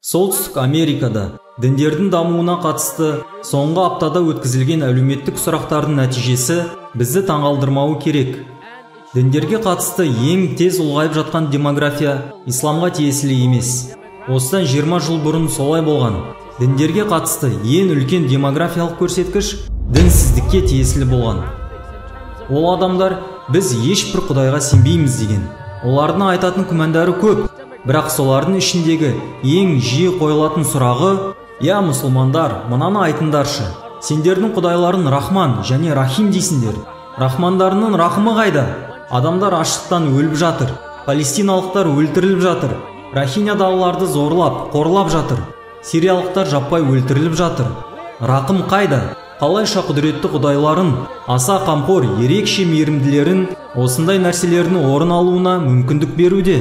Солтүстік Америкада діндердің дамуына қатысты соңғы аптада өткізілген әлеуметтік сұрақтардың нәтижесі бізді таңғалдырмауы керек. Діндерге қатысты ең тез ұлғайып жатқан демография исламға тиесілі емес. Осыдан 20 жыл бұрын солай болған. Діндерге қатысты ең үлкен демографиялық көрсеткіш дінсіздікке тиесілі болған. Ол адамдар біз ешбір құдайға сенбейміз деген. Олардың айтатын күмәндары көп. Бірақ солардың ішіндегі ең жиі қойылатын сұрағы: «Я, мұсылмандар, мынаны айтыңдаршы. Сендердің құдайларын Рахман және Рахим дейсіңдер. Рахмандарының рахымы қайда? Адамдар аштықтан өліп жатыр. Палестиналықтар өлтіріліп жатыр. Рахинядағыларды зорлап, қорлап жатыр. Сириялықтар жаппай өлтіріліп жатыр. Рақым қайда? Қалайша құдіретті құдайларын, аса қамқор, ерекше мейірімділерін осындай нәрселердің орын алуына мүмкіндік беруде?»